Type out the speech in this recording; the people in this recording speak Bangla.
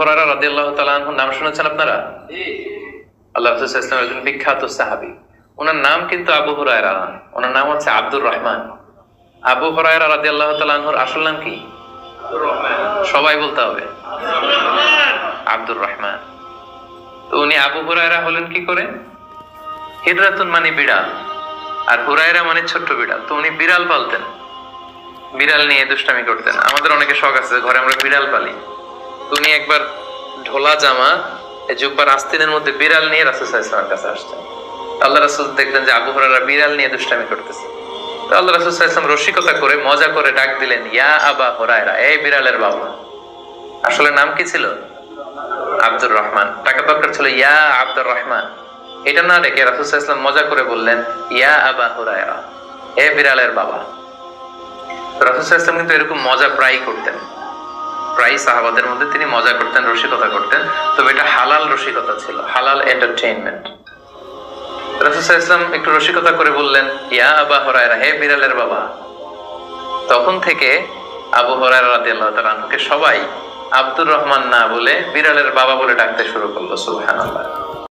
হুরায়রা রাদিয়াল্লাহু তাআলা আনহুর নাম শুনেছেন আপনারা? আল্লাহ রাসূল সাল্লাল্লাহু আলাইহি ওয়াসাল্লাম একজন বিখ্যাত সাহাবী। ওনার নাম কিন্তু আবু হুরায়রা না, ওনার নাম হচ্ছে আব্দুর রহমান। আবু হুরায়রা রাদিয়াল্লাহু তাআলা আনহুর আসল নাম কি? সবাই বলতে হবে, আব্দুর রহমান। তো উনি আবু হুরায়রা হলেন কি করে? হিজরাতুন মানে বিড়াল, আর হুরায়রা মানে ছোট্ট বিড়াল। তো উনি বিড়াল পালতেন, বিড়াল নিয়ে দুষ্টামি করতেন। আমাদের অনেকে শখ আছে, ঘরে আমরা বিড়াল পালি। উনি একবার ঢোলা জামা, জুব্বার আস্তিনের মধ্যে বিড়াল নিয়ে রাসূল সাল্লাল্লাহু আলাইহি ওয়াসাল্লামের কাছে আসছেন। আল্লাহ রাসূল দেখলেন যে আবু হুরায়রা বিড়াল নিয়ে দুষ্টামি করতেছে। তো আল্লাহ রাসূল সাল্লাল্লাহু আলাইহি ওয়াসাল্লাম রসিকতা করে মজা করে ডাক দিলেন, ইয়া আবা হুরায়রা, এই বিড়ালের বাবা। আসলে নাম কি ছিল? আব্দুর রহমান। টাকা দরকার ছিল ইয়া আব্দুর রহমান। এটা না রেখে রাসূল সাল্লাল্লাহু আলাইহি ওয়াসাল্লাম মজা করে বললেন, ইয়া আবা হুরায়রা, এ বিড়ালের বাবা। রাসূল সাল্লাল্লাহু আলাইহি ওয়াসাল্লাম কিন্তু এরকম মজা প্রায় করতেন, প্রায় সাহাবাদের মধ্যে তিনি মজা করতেন, রসিকতা করতেন। তবে এটা হালাল রসিকতা ছিল, হালাল এন্টারটেইনমেন্ট। রাসূল সাল্লাল্লাহু আলাইহি ওয়াসাল্লাম একটু রসিকতা করে বললেন, ইয়া আবা হুরায়রা, হে বিড়ালের বাবা। তখন থেকে আবু হুরায়রা রাদিয়াল্লাহু তাআলা আনহুকে সবাই আব্দুর রহমান না বলে বিড়ালের বাবা বলে ডাকতে শুরু করলো। সুবহানাল্লাহ।